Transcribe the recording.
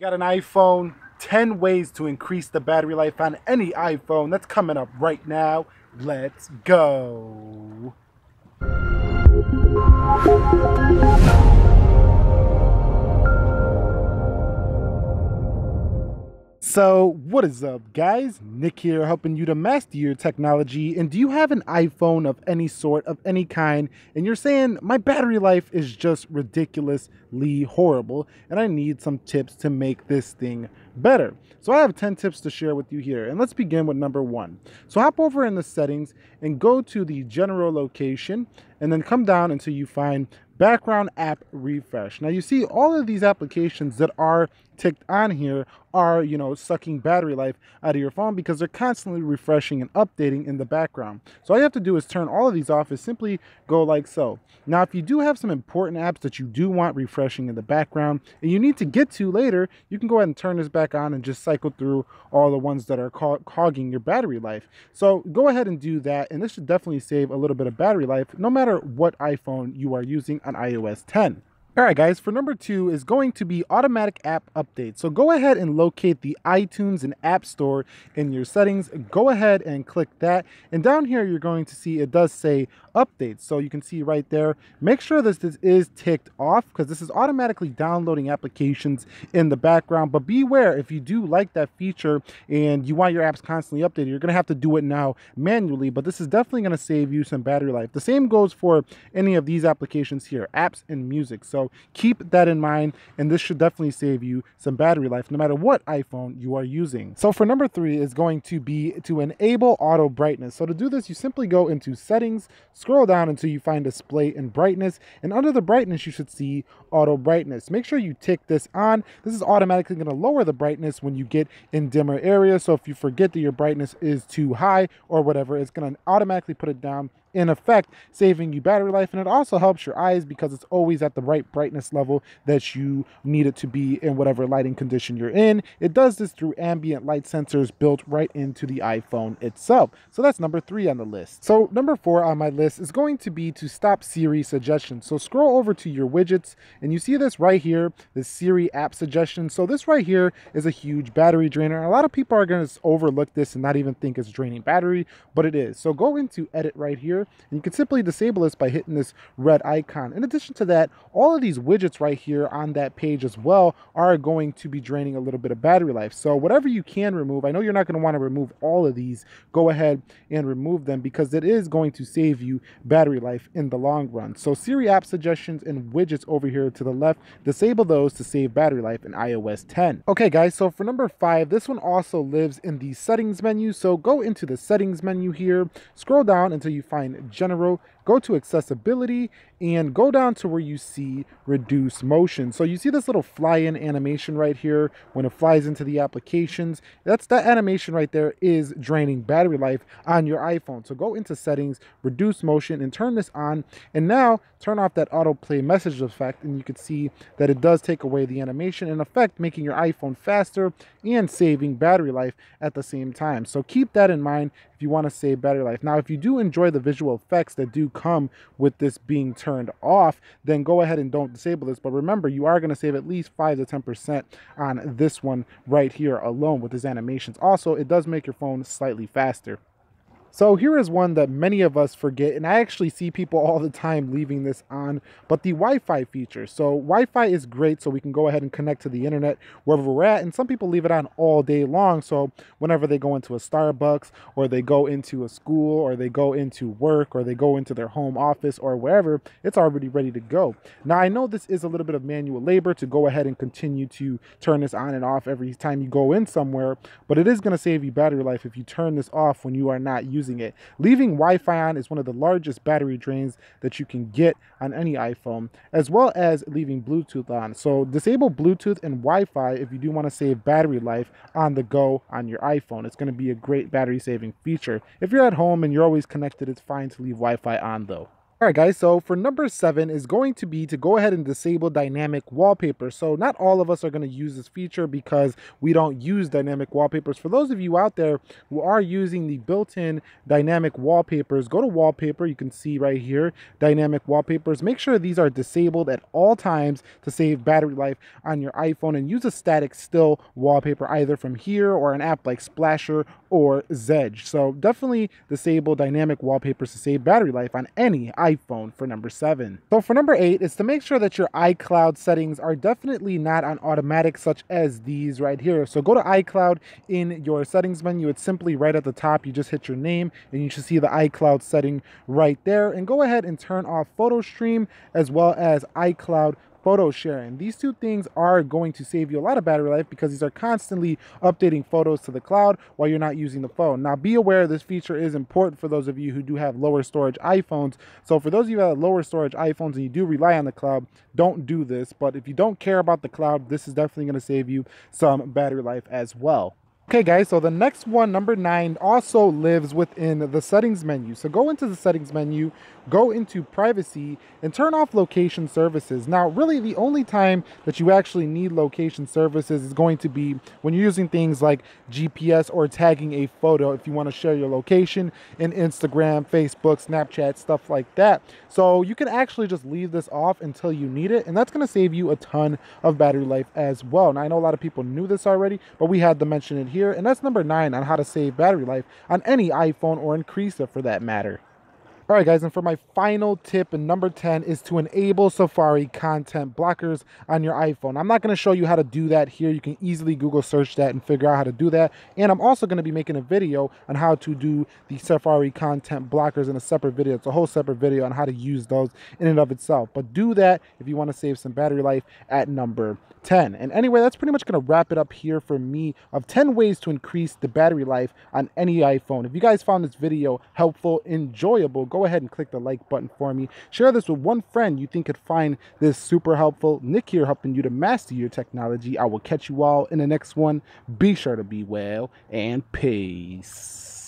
Got an iPhone, 10 ways to increase the battery life on any iPhone. That's coming up right now. Let's go. So, what is up, guys? Nick here, helping you to master your technology. And do you have an iPhone of any sort, of any kind, and you're saying my battery life is just ridiculously horrible, and I need some tips to make this thing better? So, I have 10 tips to share with you here, and let's begin with number one. So, hop over in the settings and go to the general location, and then come down until you find background app refresh. Now, you see all of these applications that are ticked on here are, sucking battery life out of your phone because they're constantly refreshing and updating in the background. So all you have to do is turn all of these off, is simply go like so. Now, if you do have some important apps that you do want refreshing in the background and you need to get to later, you can go ahead and turn this back on and just cycle through all the ones that are clogging your battery life. So go ahead and do that, and this should definitely save a little bit of battery life no matter what iPhone you are using on iOS 10. All right, guys, for number two is going to be automatic app updates. So go ahead and locate the iTunes and App Store in your settings. Go ahead and click that. And down here, you're going to see it does say updates. So you can see right there, make sure this is ticked off because this is automatically downloading applications in the background. But beware, if you do like that feature and you want your apps constantly updated, you're going to have to do it now manually. But this is definitely going to save you some battery life. The same goes for any of these applications here, apps and music. So keep that in mind, and this should definitely save you some battery life no matter what iPhone you are using. So for number three is going to be to enable auto brightness. So to do this, you simply go into settings, scroll down until you find display and brightness, and under the brightness you should see auto brightness. Make sure you tick this on. This is automatically going to lower the brightness when you get in dimmer areas. So if you forget that your brightness is too high or whatever, it's going to automatically put it down, in effect saving you battery life. And it also helps your eyes because it's always at the right brightness level that you need it to be in whatever lighting condition you're in. It does this through ambient light sensors built right into the iPhone itself. So that's number three on the list. So number four on my list is going to be to stop Siri suggestions. So scroll over to your widgets and you see this right here, the Siri app suggestions. So this right here is a huge battery drainer. A lot of people are going to overlook this and not even think it's draining battery, but it is. So go into edit right here, and you can simply disable this by hitting this red icon. In addition to that, all of these widgets right here on that page as well are going to be draining a little bit of battery life. So whatever you can remove, I know you're not going to want to remove all of these, go ahead and remove them because it is going to save you battery life in the long run. So Siri app suggestions and widgets over here to the left, disable those to save battery life in iOS 10. Okay guys, so for number five, this one also lives in the settings menu. So go into the settings menu here, scroll down until you find general, go to accessibility, and go down to where you see reduce motion. So you see this little fly-in animation right here when it flies into the applications. That animation right there is draining battery life on your iPhone. So go into settings, reduce motion, and turn this on. And now turn off that autoplay message effect, and you can see that it does take away the animation, in effect making your iPhone faster and saving battery life at the same time. So keep that in mind if you want to save battery life. Now, if you do enjoy the visual effects that do come with this being turned off, then go ahead and don't disable this. But remember, you are going to save at least 5 to 10% on this one right here alone with these animations. Also, it does make your phone slightly faster. So here is one that many of us forget, and I actually see people all the time leaving this on, but the Wi-Fi feature. So Wi-Fi is great, so we can go ahead and connect to the internet wherever we're at, and some people leave it on all day long. So whenever they go into a Starbucks, or they go into a school, or they go into work, or they go into their home office, or wherever, it's already ready to go. Now, I know this is a little bit of manual labor to go ahead and continue to turn this on and off every time you go in somewhere, but it is going to save you battery life if you turn this off when you are not using it. Leaving Wi-Fi on is one of the largest battery drains that you can get on any iPhone, as well as leaving Bluetooth on. So disable Bluetooth and Wi-Fi if you do want to save battery life on the go on your iPhone. It's going to be a great battery saving feature. If you're at home and you're always connected, it's fine to leave Wi-Fi on though. All right, guys, so for number 7 is going to be to go ahead and disable dynamic wallpaper. So not all of us are going to use this feature because we don't use dynamic wallpapers. For those of you out there who are using the built-in dynamic wallpapers, go to wallpaper. You can see right here, dynamic wallpapers. Make sure these are disabled at all times to save battery life on your iPhone, and use a static still wallpaper either from here or an app like Splasher or Zedge. So definitely disable dynamic wallpapers to save battery life on any iPhone for number 7. So for number 8 is to make sure that your iCloud settings are definitely not on automatic, such as these right here. So go to iCloud in your settings menu. It's simply right at the top. You just hit your name and you should see the iCloud setting right there, and go ahead and turn off photo stream as well as iCloud photo sharing. These two things are going to save you a lot of battery life because these are constantly updating photos to the cloud while you're not using the phone. Now, be aware this feature is important for those of you who do have lower storage iPhones. So for those of you who have lower storage iPhones and you do rely on the cloud, don't do this. But if you don't care about the cloud, this is definitely going to save you some battery life as well. Okay, guys, so the next one, number 9, also lives within the settings menu. So go into the settings menu, go into privacy, and turn off location services. Now, really the only time that you actually need location services is going to be when you're using things like GPS or tagging a photo if you want to share your location in Instagram, Facebook, Snapchat, stuff like that. So you can actually just leave this off until you need it, and that's going to save you a ton of battery life as well. Now, I know a lot of people knew this already, but we had to mention it here. And that's number 9 on how to save battery life on any iPhone, or increase it for that matter. All right, guys, and for my final tip, and number 10 is to enable Safari content blockers on your iPhone. I'm not going to show you how to do that here. You can easily Google search that and figure out how to do that. And I'm also going to be making a video on how to do the Safari content blockers in a separate video. It's a whole separate video on how to use those in and of itself. But do that if you want to save some battery life at number 10. And anyway, that's pretty much going to wrap it up here for me of 10 ways to increase the battery life on any iPhone. If you guys found this video helpful, enjoyable, go ahead and click the like button for me. Share this with one friend you think could find this super helpful. Nick here, helping you to master your technology. I will catch you all in the next one. Be sure to be well, and peace.